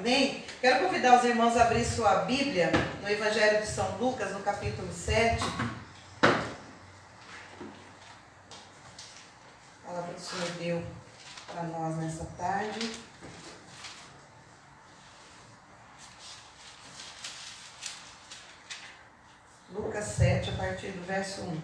Amém? Quero convidar os irmãos a abrir sua Bíblia no Evangelho de São Lucas, no capítulo 7. A palavra que o Senhor deu para nós nessa tarde. Lucas 7, a partir do verso 1.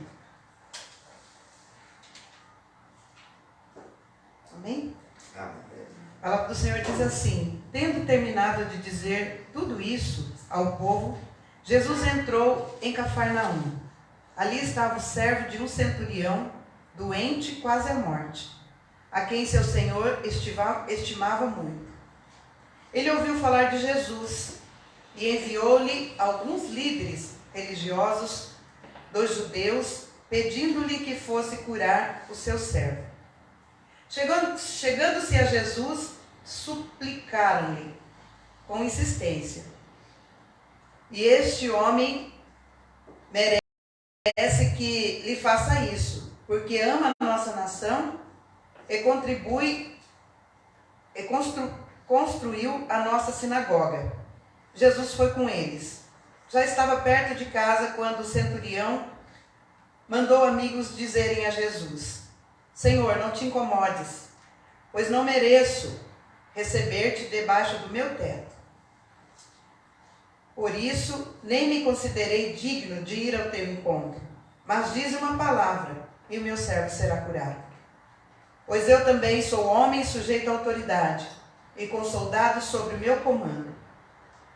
Amém? A palavra do Senhor diz assim: tendo terminado de dizer tudo isso ao povo, Jesus entrou em Cafarnaum. Ali estava o servo de um centurião, doente quase à morte, a quem seu senhor estimava muito. Ele ouviu falar de Jesus e enviou-lhe alguns líderes religiosos dos judeus, pedindo-lhe que fosse curar o seu servo. Chegando-se a Jesus, suplicaram-lhe com insistência: e este homem merece que lhe faça isso, porque ama a nossa nação e construiu a nossa sinagoga. Jesus foi com eles. Já estava perto de casa quando o centurião mandou amigos dizerem a Jesus: Senhor, não te incomodes, pois não mereço receber-te debaixo do meu teto. Por isso, nem me considerei digno de ir ao teu encontro, mas dize uma palavra, e o meu servo será curado. Pois eu também sou homem sujeito à autoridade, e com soldados sobre o meu comando.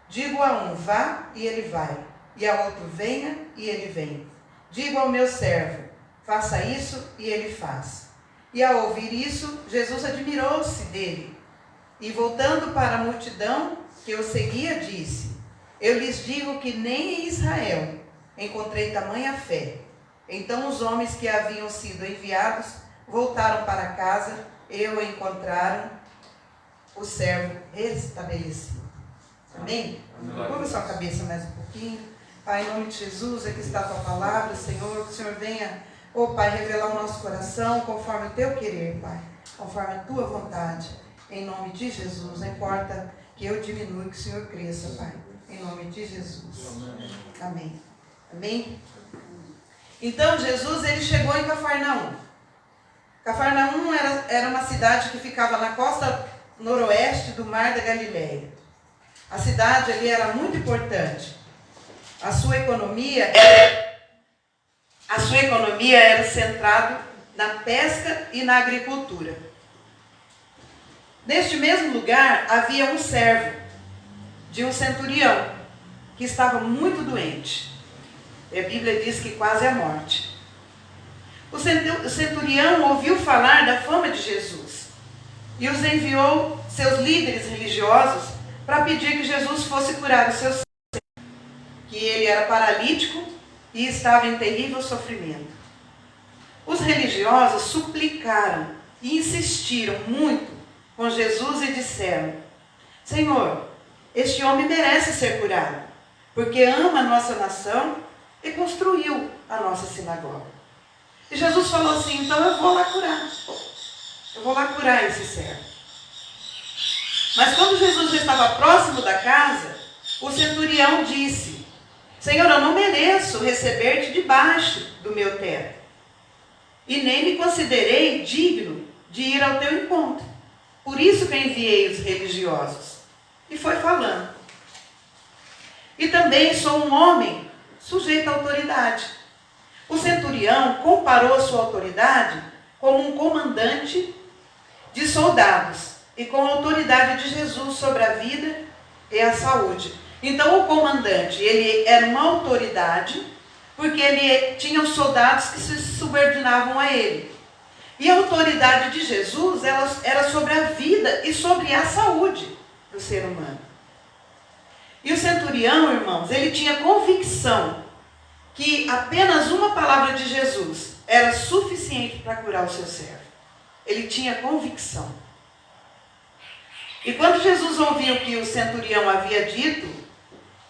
Digo a um, vá, e ele vai, e a outro, venha, e ele vem. Digo ao meu servo, faça isso, e ele faz. E ao ouvir isso, Jesus admirou-se dele, e voltando para a multidão que o seguia, disse: eu lhes digo que nem em Israel encontrei tamanha fé. Então os homens que haviam sido enviados voltaram para casa e o encontraram o servo restabelecido. Amém? Curva sua cabeça mais um pouquinho. Pai, em nome de Jesus, aqui está a tua palavra, Senhor. Que o Senhor venha, ó Pai, revelar o nosso coração conforme o teu querer, Pai, conforme a tua vontade. Em nome de Jesus, não importa que eu diminua e que o Senhor cresça, Pai. Em nome de Jesus. Amém. Amém? Então, Jesus, ele chegou em Cafarnaum. Cafarnaum era uma cidade que ficava na costa noroeste do Mar da Galileia. A cidade ali era muito importante. A sua economia era centrada na pesca e na agricultura. Neste mesmo lugar havia um servo de um centurião que estava muito doente. E a Bíblia diz que quase à morte. O centurião ouviu falar da fama de Jesus e os enviou seus líderes religiosos para pedir que Jesus fosse curar o seu servo, que ele era paralítico e estava em terrível sofrimento. Os religiosos suplicaram e insistiram muito com Jesus e disseram: Senhor, este homem merece ser curado, porque ama a nossa nação e construiu a nossa sinagoga. E Jesus falou assim: então eu vou lá curar. Eu vou lá curar esse servo. Mas quando Jesus já estava próximo da casa, o centurião disse: Senhor, eu não mereço receber-te debaixo do meu teto, e nem me considerei digno de ir ao teu encontro. Por isso que enviei os religiosos. E foi falando. E também sou um homem sujeito à autoridade. O centurião comparou a sua autoridade como um comandante de soldados e com a autoridade de Jesus sobre a vida e a saúde. Então o comandante, ele era uma autoridade porque ele tinha os soldados que se subordinavam a ele. E a autoridade de Jesus era sobre a vida e sobre a saúde do ser humano. E o centurião, irmãos, ele tinha convicção que apenas uma palavra de Jesus era suficiente para curar o seu servo. Ele tinha convicção. E quando Jesus ouviu que o centurião havia dito,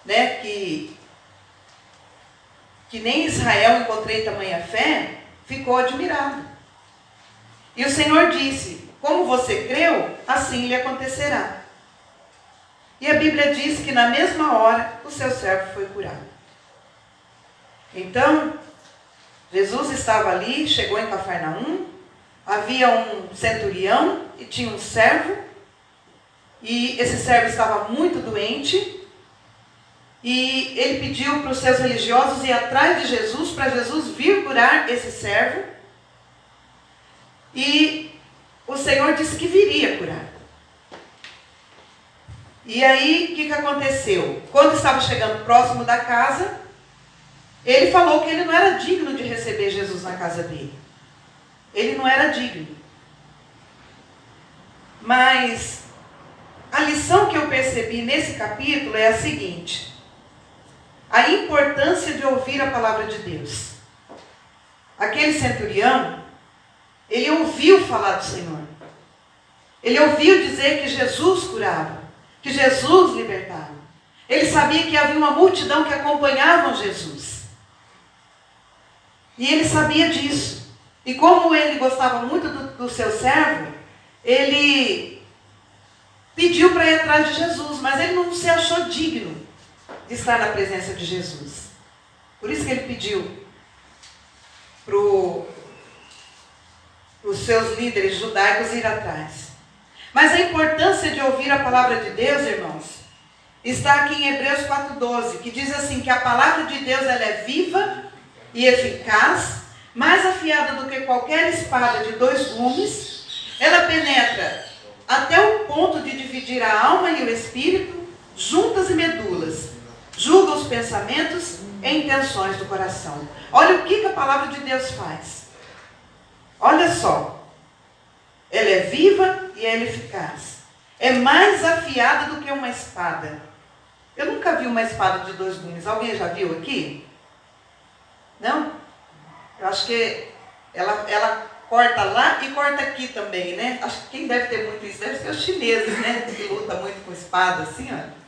né, que nem em Israel encontrei tamanha fé, ficou admirado. E o Senhor disse: como você creu, assim lhe acontecerá. E a Bíblia diz que na mesma hora o seu servo foi curado. Então, Jesus estava ali, chegou em Cafarnaum, havia um centurião e tinha um servo, e esse servo estava muito doente, e ele pediu para os seus religiosos ir atrás de Jesus, para Jesus vir curar esse servo, e o Senhor disse que viria curar. E aí, o que aconteceu? Quando estava chegando próximo da casa, ele falou que ele não era digno de receber Jesus na casa dele. Ele não era digno. Mas a lição que eu percebi nesse capítulo é a seguinte: a importância de ouvir a palavra de Deus. Aquele centurião, ele ouviu falar do Senhor. Ele ouviu dizer que Jesus curava, que Jesus libertava. Ele sabia que havia uma multidão que acompanhavam Jesus. E ele sabia disso. E como ele gostava muito do seu servo, ele pediu para ir atrás de Jesus, mas ele não se achou digno de estar na presença de Jesus. Por isso que ele pediu para os seus líderes judaicos ir atrás. Mas a importância de ouvir a palavra de Deus, irmãos, está aqui em Hebreus 4:12, que diz assim, que a palavra de Deus ela é viva e eficaz, mais afiada do que qualquer espada de 2 gumes, ela penetra até o ponto de dividir a alma e o espírito, juntas e medulas, julga os pensamentos e intenções do coração. Olha o que a palavra de Deus faz. Olha só. Ela é viva e ela é eficaz. É mais afiada do que uma espada. Eu nunca vi uma espada de 2 gumes. Alguém já viu aqui? Não? Eu acho que ela corta lá e corta aqui também, né? Acho que quem deve ter muito isso deve ser os chineses, né? Que lutam muito com espada, assim, ó.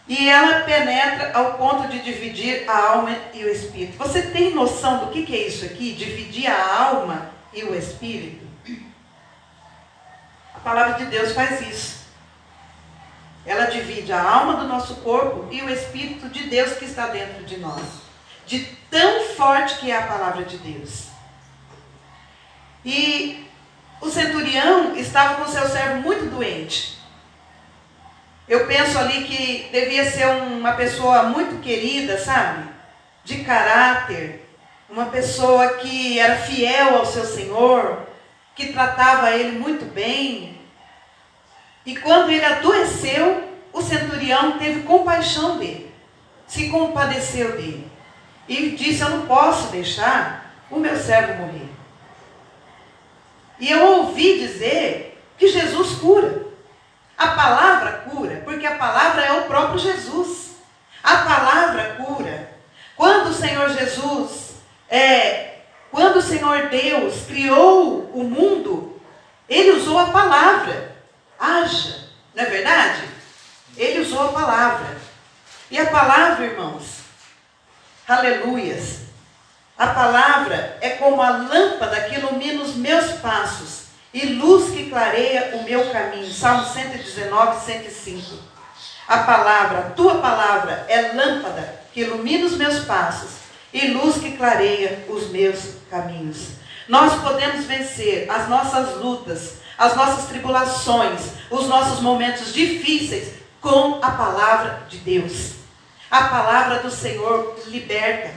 E ela penetra ao ponto de dividir a alma e o espírito. Você tem noção do que é isso aqui? Dividir a alma e o espírito? A palavra de Deus faz isso. Ela divide a alma do nosso corpo e o Espírito de Deus que está dentro de nós. De tão forte que é a palavra de Deus. E o centurião estava com seu servo muito doente. Eu penso ali que devia ser uma pessoa muito querida, sabe? De caráter. Uma pessoa que era fiel ao seu Senhor, que tratava ele muito bem. E quando ele adoeceu, o centurião teve compaixão dele, se compadeceu dele. E disse, eu não posso deixar o meu servo morrer. E eu ouvi dizer que Jesus cura. A palavra cura, porque a palavra é o próprio Jesus. A palavra cura. Quando o Senhor Jesus, quando o Senhor Deus criou o mundo, Ele usou a palavra. Haja, não é verdade? Ele usou a palavra. E a palavra, irmãos, aleluias, a palavra é como a lâmpada que ilumina os meus passos e luz que clareia o meu caminho. Salmo 119, 105. A palavra, a tua palavra é lâmpada que ilumina os meus passos e luz que clareia os meus caminhos. Nós podemos vencer as nossas lutas, as nossas tribulações, os nossos momentos difíceis com a palavra de Deus. A palavra do Senhor liberta.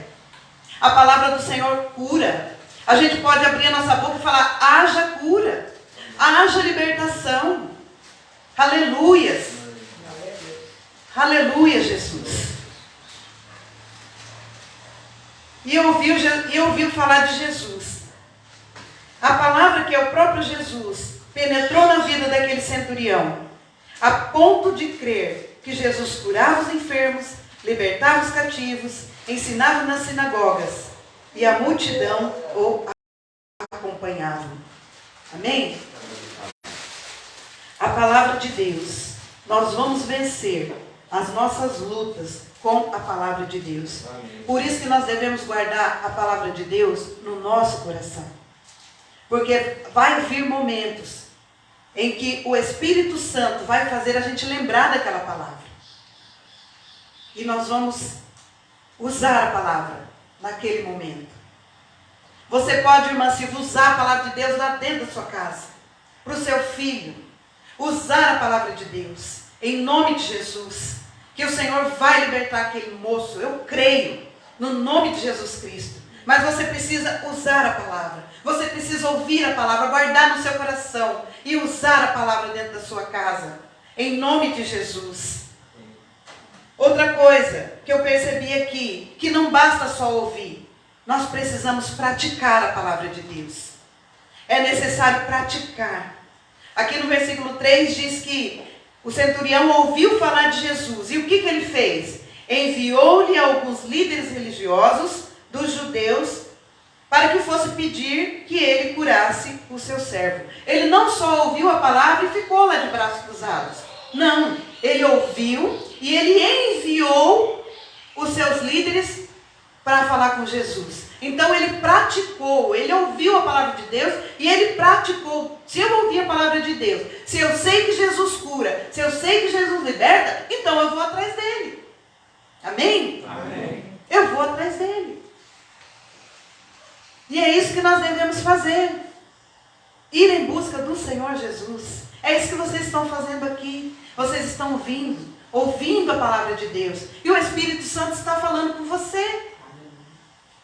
A palavra do Senhor cura. A gente pode abrir a nossa boca e falar, haja cura, haja libertação. Aleluias. Aleluia, Jesus. E ouviu falar de Jesus. A palavra que é o próprio Jesus penetrou na vida daquele centurião, a ponto de crer que Jesus curava os enfermos, libertava os cativos, ensinava nas sinagogas, e a multidão o acompanhava. Amém? A palavra de Deus. Nós vamos vencer as nossas lutas com a palavra de Deus. Amém. Por isso que nós devemos guardar a palavra de Deus no nosso coração. Porque vai vir momentos em que o Espírito Santo vai fazer a gente lembrar daquela palavra. E nós vamos usar a palavra naquele momento. Você pode, irmã Silvia, usar a palavra de Deus lá dentro da sua casa, para o seu filho. Usar a palavra de Deus, em nome de Jesus. Que o Senhor vai libertar aquele moço, eu creio, no nome de Jesus Cristo. Mas você precisa usar a palavra. Você precisa ouvir a palavra, guardar no seu coração e usar a palavra dentro da sua casa. Em nome de Jesus. Outra coisa que eu percebi aqui, que não basta só ouvir. Nós precisamos praticar a palavra de Deus. É necessário praticar. Aqui no versículo 3 diz que o centurião ouviu falar de Jesus. E o que ele fez? Enviou-lhe alguns líderes religiosos dos judeus para que fosse pedir que ele curasse o seu servo. Ele não só ouviu a palavra e ficou lá de braços cruzados. Não, ele ouviu e ele enviou os seus líderes para falar com Jesus. Então ele praticou, ele ouviu a palavra de Deus e ele praticou. Se eu ouvir a palavra de Deus, se eu sei que Jesus cura, se eu sei que Jesus liberta, então eu vou atrás dele. Amém? Amém. Eu vou atrás dele. E é isso que nós devemos fazer. Ir em busca do Senhor Jesus. É isso que vocês estão fazendo aqui. Vocês estão ouvindo a palavra de Deus. E o Espírito Santo está falando com você.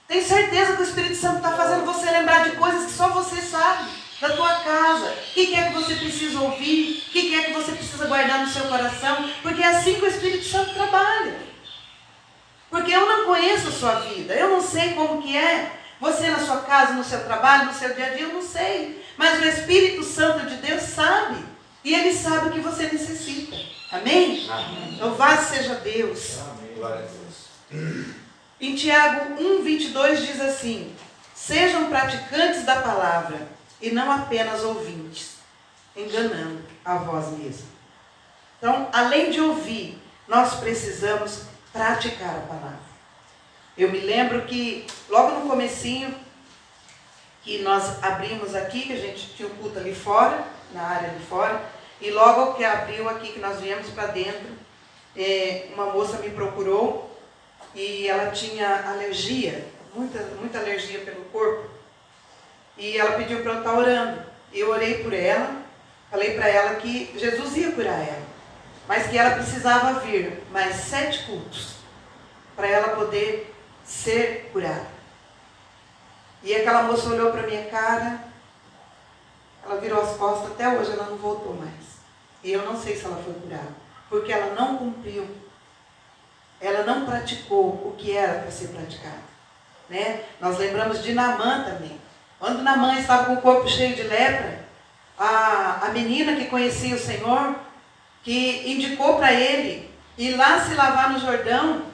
Tenho certeza que o Espírito Santo está fazendo você lembrar de coisas que só você sabe. Da tua casa. O que é que você precisa ouvir? O que é que você precisa guardar no seu coração? Porque é assim que o Espírito Santo trabalha. Porque eu não conheço a sua vida. Eu não sei como que é. Você na sua casa, no seu trabalho, no seu dia a dia, eu não sei. Mas o Espírito Santo de Deus sabe. E Ele sabe o que você necessita. Amém? Amém. Louvado seja Deus. Amém. Glória a Deus. Em Tiago 1:22 diz assim: sejam praticantes da palavra e não apenas ouvintes, enganando a vós mesmos. Então, além de ouvir, nós precisamos praticar a palavra. Eu me lembro que logo no comecinho, que nós abrimos aqui, que a gente tinha o culto ali fora, na área de fora, e logo que abriu aqui, que nós viemos para dentro, uma moça me procurou e ela tinha alergia, muita alergia pelo corpo, e ela pediu para eu estar orando. Eu orei por ela, falei para ela que Jesus ia curar ela, mas que ela precisava vir mais 7 cultos para ela poder ser curada. E aquela moça olhou para minha cara, ela virou as costas, até hoje ela não voltou mais. E eu não sei se ela foi curada, porque ela não cumpriu, ela não praticou o que era para ser praticado. Né? Nós lembramos de Naamã também. Quando Naamã estava com o corpo cheio de lepra, a menina que conhecia o Senhor, que indicou para ele ir lá se lavar no Jordão,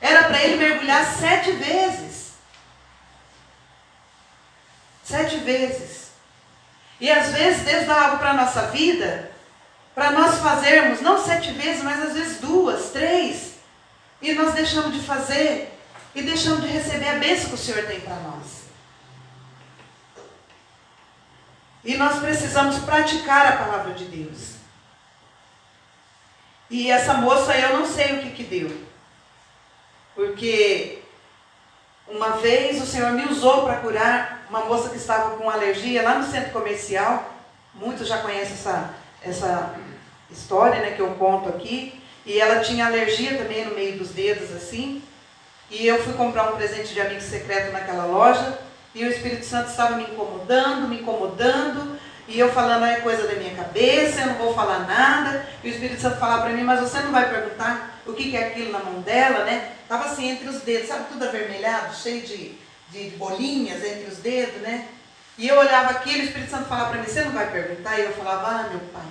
era para ele mergulhar 7 vezes. 7 vezes. E às vezes Deus dá algo para a nossa vida, para nós fazermos, não 7 vezes, mas às vezes 2, 3. E nós deixamos de fazer, e deixamos de receber a bênção que o Senhor tem para nós. E nós precisamos praticar a palavra de Deus. E essa moça, eu não sei o que deu. Porque uma vez o Senhor me usou para curar uma moça que estava com alergia lá no centro comercial. Muitos já conhecem essa história, né, que eu conto aqui. E ela tinha alergia também no meio dos dedos, assim. E eu fui comprar um presente de amigo secreto naquela loja. E o Espírito Santo estava me incomodando. E eu falando, é coisa da minha cabeça, eu não vou falar nada. E o Espírito Santo falava para mim, mas você não vai perguntar o que é aquilo na mão dela, né? Estava assim entre os dedos, sabe, tudo avermelhado, cheio de bolinhas entre os dedos, né? E eu olhava aquilo, o Espírito Santo falava para mim, você não vai perguntar? E eu falava, ah, meu pai,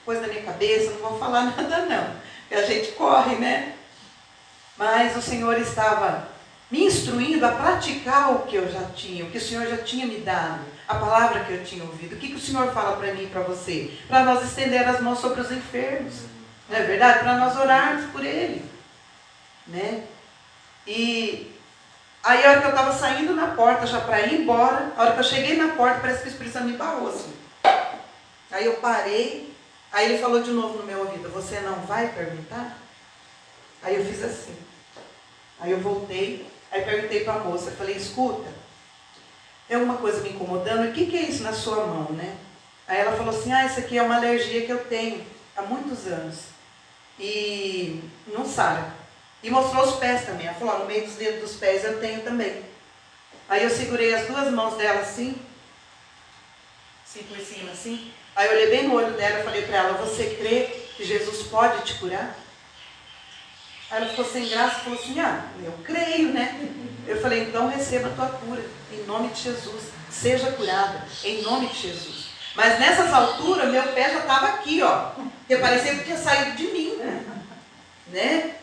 coisa da minha cabeça, não vou falar nada não. E a gente corre, né? Mas o Senhor estava me instruindo a praticar o que eu já tinha, o que o Senhor já tinha me dado, a palavra que eu tinha ouvido. O que o Senhor fala para mim e para você? Para nós estender as mãos sobre os enfermos, não é verdade? Para nós orarmos por ele, né? E aí a hora que eu estava saindo na porta já para ir embora, a hora que eu cheguei na porta, parece que o Espírito Santo me barrou assim. Aí eu parei, aí ele falou de novo no meu ouvido, você não vai perguntar? Aí eu fiz assim. Aí eu voltei, aí perguntei para a moça, eu falei, escuta, tem alguma coisa me incomodando? O que é isso na sua mão, né? Aí ela falou assim, isso aqui é uma alergia que eu tenho há muitos anos. E não sara. E mostrou os pés também. Ela falou, no meio dos dedos dos pés eu tenho também. Aí eu segurei as duas mãos dela assim por cima assim. Aí eu olhei bem no olho dela e falei para ela, você crê que Jesus pode te curar? Aí ela ficou sem graça e falou assim, eu creio, né? Eu falei, então receba a tua cura, em nome de Jesus. Seja curada, em nome de Jesus. Mas nessas alturas, meu pé já estava aqui, ó. Porque parecia que tinha saído de mim, né?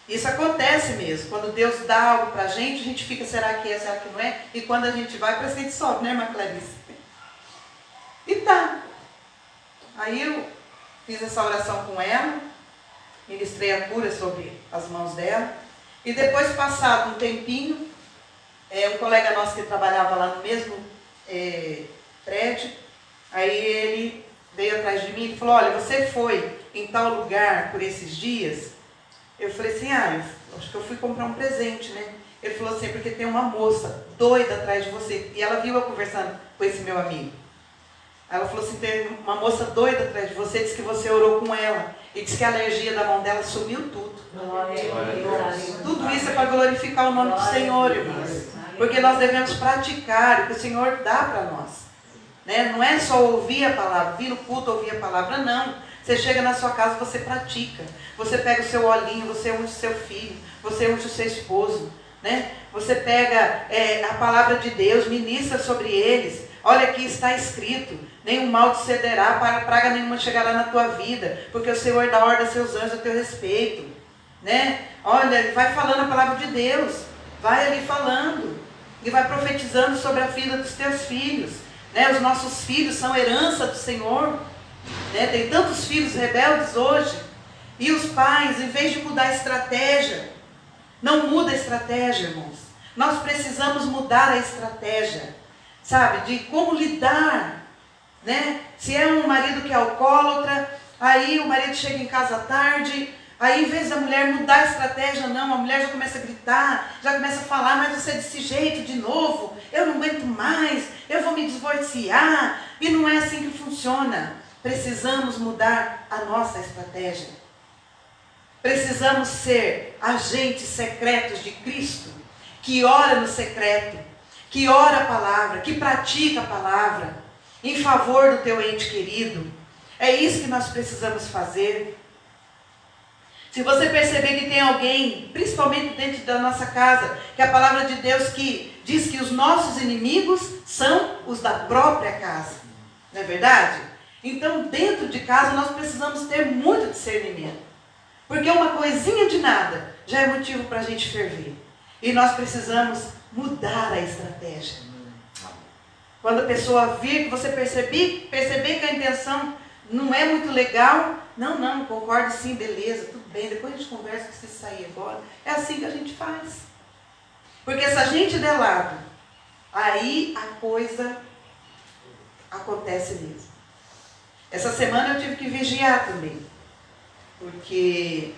Isso acontece mesmo. Quando Deus dá algo pra gente, a gente fica, será que é, será que não é? E quando a gente vai, parece que a gente sobe, né, irmã Clarice? E tá. Aí eu fiz essa oração com ela, ministrei a cura sobre as mãos dela. E depois, passado um tempinho, um colega nosso que trabalhava lá no mesmo prédio, aí ele veio atrás de mim e falou, olha, você foi em tal lugar por esses dias? Eu falei assim, eu acho que eu fui comprar um presente, né? Ele falou assim, porque tem uma moça doida atrás de você. E ela viu eu conversando com esse meu amigo. Ela falou assim, tem uma moça doida atrás de você, disse que você orou com ela. E disse que a alergia da mão dela sumiu tudo. Tudo isso é para glorificar o nome do Senhor, irmãos. Porque nós devemos praticar o que o Senhor dá para nós. Né? Não é só ouvir a palavra, vir no culto, ouvir a palavra, não. Você chega na sua casa, você pratica. Você pega o seu olhinho, você unge o seu filho, você unge o seu esposo. Né? Você pega a palavra de Deus, ministra sobre eles. Olha aqui está escrito, nenhum mal te cederá, praga nenhuma chegará na tua vida, porque o Senhor dá ordem a seus anjos a teu respeito. Né? Olha, vai falando a palavra de Deus, vai ali falando, e vai profetizando sobre a vida dos teus filhos. Né? Os nossos filhos são herança do Senhor. Né? Tem tantos filhos rebeldes hoje, e os pais, em vez de mudar a estratégia, não muda a estratégia, irmãos. Nós precisamos mudar a estratégia, sabe, de como lidar, né? Se é um marido que é alcoólatra, aí o marido chega em casa tarde, aí em vez da mulher mudar a estratégia, não, a mulher já começa a gritar, já começa a falar, mas você é desse jeito de novo, eu não aguento mais, eu vou me divorciar, e não é assim que funciona. Precisamos mudar a nossa estratégia. Precisamos ser agentes secretos de Cristo, que ora no secreto, que ora a palavra, que pratica a palavra, em favor do teu ente querido. É isso que nós precisamos fazer. Se você perceber que tem alguém, principalmente dentro da nossa casa, que a palavra de Deus que diz que os nossos inimigos são os da própria casa. Não é verdade? Então, dentro de casa, nós precisamos ter muito discernimento. Porque uma coisinha de nada já é motivo para a gente ferver. E nós precisamos mudar a estratégia. Quando a pessoa vir, que você perceber que a intenção não é muito legal, não, concordo sim, beleza, tudo bem, depois a gente conversa se sair agora. É assim que a gente faz. Porque se a gente der lado, aí a coisa acontece mesmo. Essa semana eu tive que vigiar também, porque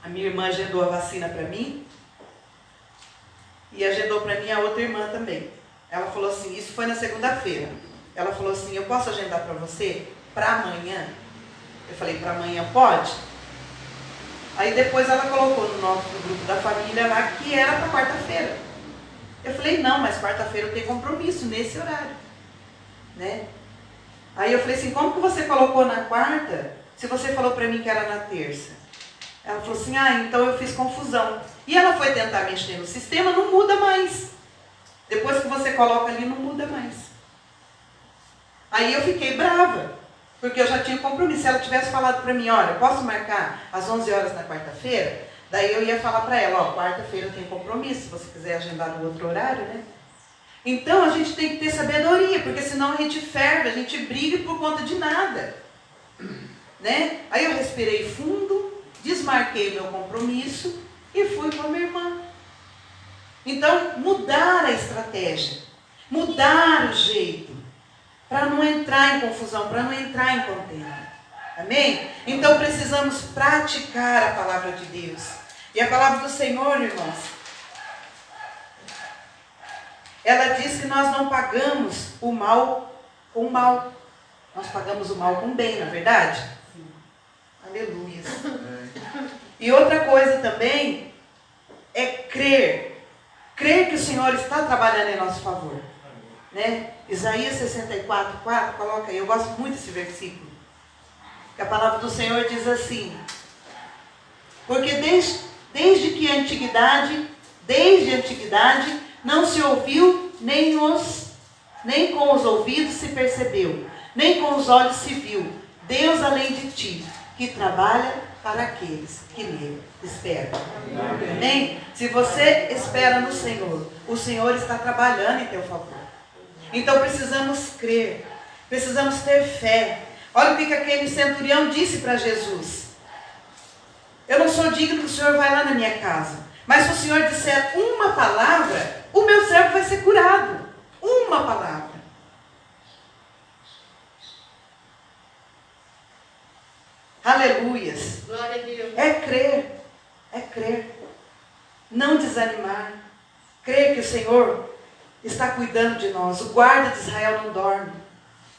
a minha irmã agendou a vacina para mim e agendou para mim a outra irmã também. Ela falou assim, isso foi na segunda-feira. Ela falou assim, eu posso agendar para você para amanhã? Eu falei, para amanhã pode? Aí depois ela colocou no nosso grupo da família lá que era para quarta-feira. Eu falei, não, mas quarta-feira eu tenho compromisso nesse horário. Né? Aí eu falei assim, como que você colocou na quarta, se você falou para mim que era na terça? Ela falou assim, então eu fiz confusão. E ela foi tentar mexer no sistema, não muda mais. Depois que você coloca ali, não muda mais. Aí eu fiquei brava, porque eu já tinha compromisso. Se ela tivesse falado para mim, olha, posso marcar às 11 horas na quarta-feira? Daí eu ia falar para ela, quarta-feira eu tenho compromisso, se você quiser agendar no outro horário, né? Então a gente tem que ter sabedoria, porque senão a gente ferve, a gente briga por conta de nada. Né? Aí eu respirei fundo, desmarquei meu compromisso e fui com a minha irmã. Então, mudar a estratégia. mudar o jeito, para não entrar em confusão, para não entrar em contenda. Amém? Então precisamos praticar a palavra de Deus. E a palavra do Senhor, irmãos, ela diz que nós não pagamos o mal com o mal. Nós pagamos o mal com o bem, não é verdade? Sim. Aleluia. E outra coisa também é crer. Crer que o Senhor está trabalhando em nosso favor. Né? Isaías 64:4, coloca aí. Eu gosto muito desse versículo. Que a palavra do Senhor diz assim: porque desde a antiguidade, não se ouviu, nem com os ouvidos se percebeu, nem com os olhos se viu, Deus além de ti, que trabalha para aqueles que nele esperam. Amém? Se você espera no Senhor, o Senhor está trabalhando em teu favor. Então precisamos crer, precisamos ter fé. Olha o que aquele centurião disse para Jesus: eu não sou digno que o Senhor vá lá na minha casa, mas se o Senhor disser uma palavra, o meu servo vai ser curado. Uma palavra. Aleluias. Glória a Deus. É crer. Não desanimar. Crer que o Senhor está cuidando de nós. O guarda de Israel não dorme.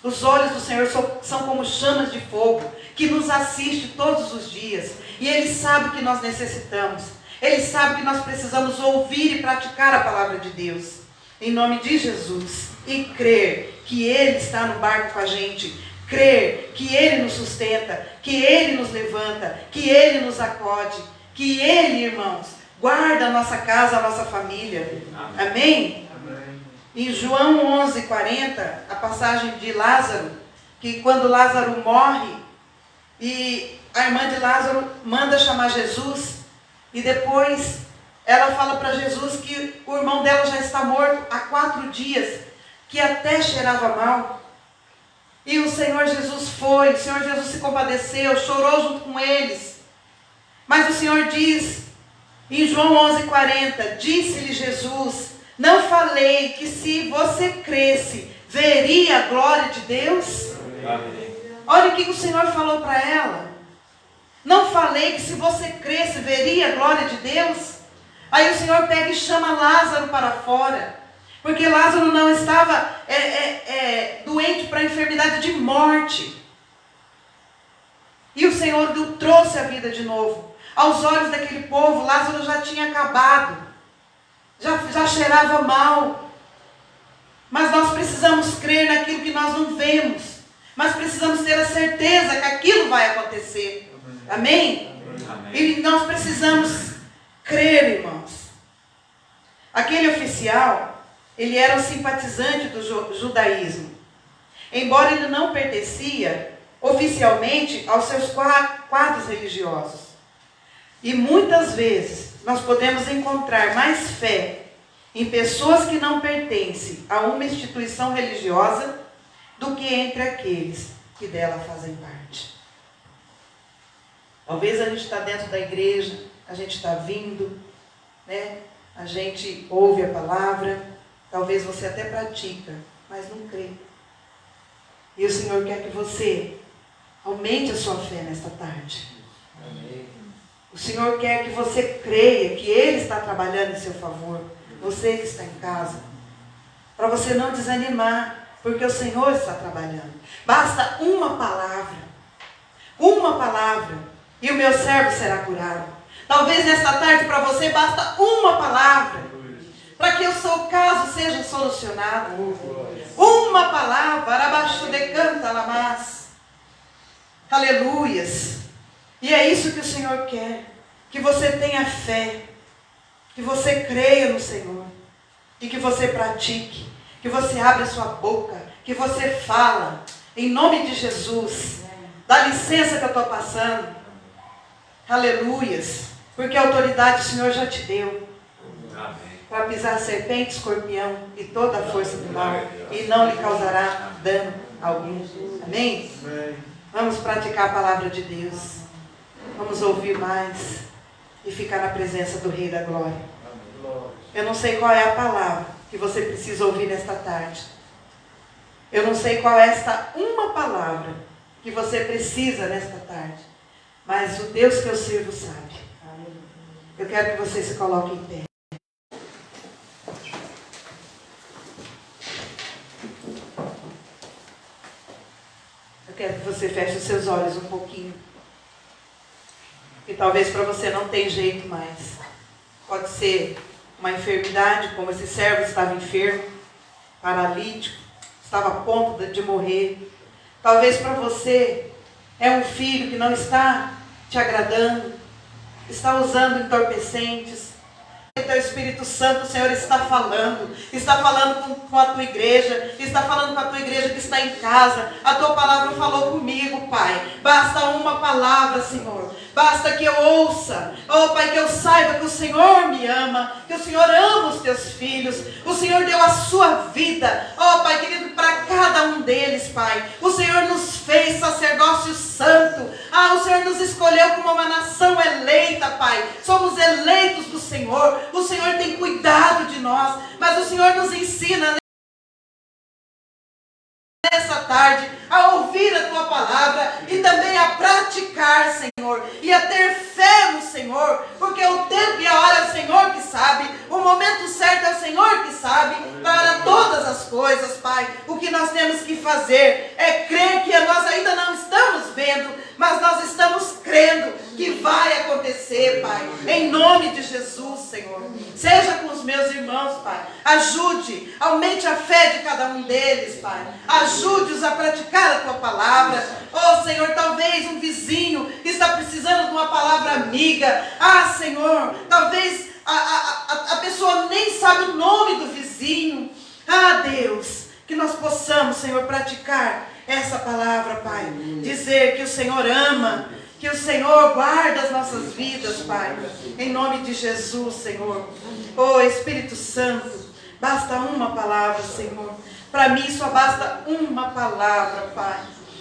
Os olhos do Senhor são como chamas de fogo, que nos assiste todos os dias. E Ele sabe o que nós necessitamos. Ele sabe que nós precisamos ouvir e praticar a palavra de Deus. Em nome de Jesus. E crer que Ele está no barco com a gente. Crer que Ele nos sustenta, que Ele nos levanta, que Ele nos acode, que Ele, irmãos, guarda a nossa casa, a nossa família. Amém? Em João 11:40, a passagem de Lázaro, que quando Lázaro morre, e a irmã de Lázaro manda chamar Jesus, e depois ela fala para Jesus que o irmão dela já está morto há 4 dias, que até cheirava mal. E o Senhor Jesus foi, o Senhor Jesus se compadeceu, chorou junto com eles. Mas o Senhor diz, em João 11:40, disse-lhe Jesus: não falei que se você cresce, veria a glória de Deus? Amém. Olha o que o Senhor falou para ela. Não falei que se você cresce, veria a glória de Deus? Aí o Senhor pega e chama Lázaro para fora. Porque Lázaro não estava doente para a enfermidade de morte. E o Senhor o trouxe à vida de novo. Aos olhos daquele povo, Lázaro já tinha acabado. Já cheirava mal. Mas nós precisamos crer naquilo que nós não vemos. Mas precisamos ter a certeza que aquilo vai acontecer. Amém? Amém. E nós precisamos crer, irmãos. Aquele oficial, ele era um simpatizante do judaísmo. Embora ele não pertencia oficialmente aos seus quadros religiosos. E muitas vezes nós podemos encontrar mais fé em pessoas que não pertencem a uma instituição religiosa do que entre aqueles que dela fazem parte. Talvez a gente está dentro da igreja, a gente está vindo, né? A gente ouve a palavra, talvez você até pratica, mas não crê. E o Senhor quer que você aumente a sua fé nesta tarde. Amém. O Senhor quer que você creia que Ele está trabalhando em seu favor. Você que está em casa. Para você não desanimar, porque o Senhor está trabalhando. Basta uma palavra. Uma palavra. E o meu servo será curado. Talvez nesta tarde para você basta uma palavra. Para que o seu caso seja solucionado. Uma palavra. Arabaixo de canta lamas. Aleluias. E é isso que o Senhor quer. Que você tenha fé. Que você creia no Senhor. E que você pratique. Que você abra sua boca. Que você fala. Em nome de Jesus. Dá licença que eu estou passando. Aleluias. Porque a autoridade o Senhor já te deu. Para pisar serpente, escorpião e toda a força do mal. E não lhe causará dano algum. Amém? Vamos praticar a palavra de Deus. Vamos ouvir mais. E ficar na presença do Rei da Glória. Eu não sei qual é a palavra que que você precisa ouvir nesta tarde. Eu não sei qual é esta uma palavra que você precisa nesta tarde, mas o Deus que eu sirvo sabe. Eu quero que você se coloque em pé. Eu quero que você feche os seus olhos um pouquinho. E talvez para você não tenha jeito mais. Pode ser uma enfermidade, como esse servo estava enfermo, paralítico, estava a ponto de morrer. Talvez para você é um filho que não está te agradando, está usando entorpecentes. Então o Espírito Santo, o Senhor está falando com a tua igreja, está falando com a tua igreja que está em casa. A tua palavra falou comigo, Pai. Basta uma palavra, Senhor. Basta que eu ouça, oh Pai, que eu saiba que o Senhor me ama, que o Senhor ama os teus filhos, o Senhor deu a sua vida, oh Pai querido, para cada um deles, Pai. O Senhor nos fez sacerdócio santo, o Senhor nos escolheu como uma nação eleita, Pai. Somos eleitos do Senhor, o Senhor tem cuidado de nós, mas o Senhor nos ensina nessa tarde a ouvir a tua palavra e também a praticar, Senhor, e a ter fé no Senhor, porque o tempo e a hora é o Senhor que sabe, o momento certo é o Senhor que sabe, para todas as coisas, Pai. O que nós temos que fazer é crer que nós ainda não estamos vendo, mas nós estamos crendo que vai acontecer, Pai, em nome de Jesus, Senhor. Seja com os meus irmãos, Pai, ajude, aumente a fé de cada um deles, Pai, ajude-os a praticar a tua palavra. Oh Senhor, talvez um vizinho está precisando de uma palavra amiga. Senhor, talvez a pessoa nem sabe o nome do vizinho. Deus, que nós possamos, Senhor, praticar essa palavra, Pai. Dizer que o Senhor ama, que o Senhor guarda as nossas vidas, Pai. Em nome de Jesus, Senhor. Oh Espírito Santo, basta uma palavra, Senhor. Para mim só basta uma palavra, Pai.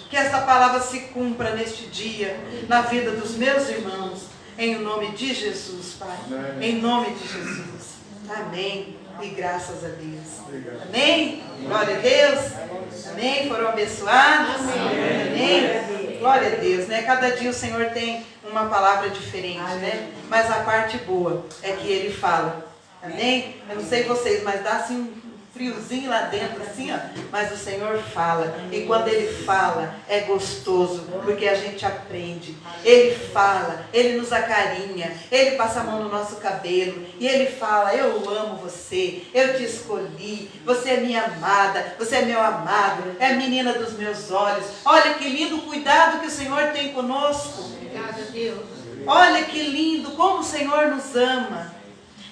Que esta palavra se cumpra neste dia, na vida dos meus irmãos. Em nome de Jesus, Pai. Em nome de Jesus. Amém. E graças a Deus. Amém? Glória a Deus. Amém? Foram abençoados? Amém? Glória a Deus, né? Cada dia o Senhor tem uma palavra diferente, né? Mas a parte boa é que Ele fala. Amém? Eu não sei vocês, mas dá assim um friozinho lá dentro, assim, ó. Mas o Senhor fala. E quando Ele fala, é gostoso, porque a gente aprende. Ele fala, Ele nos acarinha, Ele passa a mão no nosso cabelo, e Ele fala: eu amo você, eu te escolhi, você é minha amada, você é meu amado, é a menina dos meus olhos. Olha que lindo o cuidado que o Senhor tem conosco. Obrigada, Deus. Olha que lindo, como o Senhor nos ama.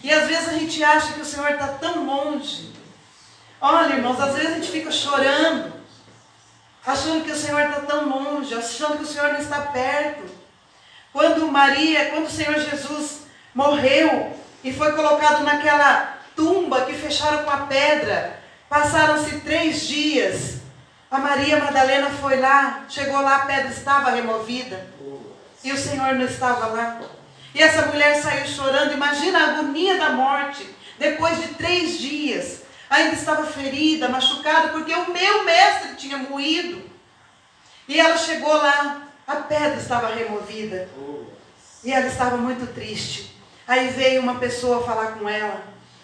E às vezes a gente acha que o Senhor está tão longe. Olha, irmãos, às vezes a gente fica chorando, achando que o Senhor está tão longe, achando que o Senhor não está perto. Quando o Senhor Jesus morreu e foi colocado naquela tumba que fecharam com a pedra, passaram-se 3 dias. A Maria Madalena foi lá, chegou lá, a pedra estava removida e o Senhor não estava lá. E essa mulher saiu chorando. Imagina a agonia da morte, depois de 3 dias. Ainda estava ferida, machucada, porque o meu mestre tinha moído. E ela chegou lá, a pedra estava removida. E ela estava muito triste. Aí veio uma pessoa falar com ela.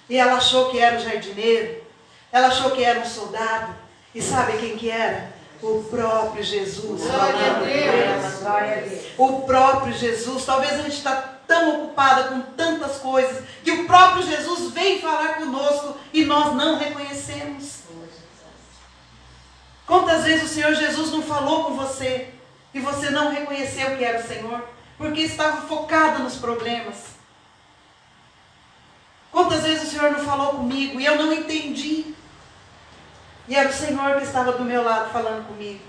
E ela achou que era o jardineiro. Ela achou que era um soldado. E sabe quem que era? O próprio Jesus. Glória a Deus. Glória a Deus. O próprio Jesus. Talvez a gente está tão ocupada com tantas coisas, que o próprio Jesus vem falar conosco e nós não reconhecemos. Quantas vezes o Senhor Jesus não falou com você e você não reconheceu que era o Senhor, porque estava focado nos problemas? Quantas vezes o Senhor não falou comigo e eu não entendi, e era o Senhor que estava do meu lado falando comigo?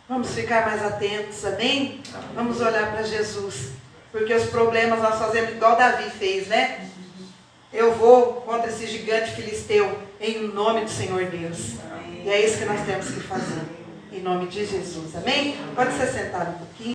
Vamos ficar mais atentos, amém? Vamos olhar para Jesus, porque os problemas nós fazemos igual Davi fez, né? Eu vou contra esse gigante filisteu, em nome do Senhor Deus. E é isso que nós temos que fazer, em nome de Jesus, amém? Pode se sentar um pouquinho.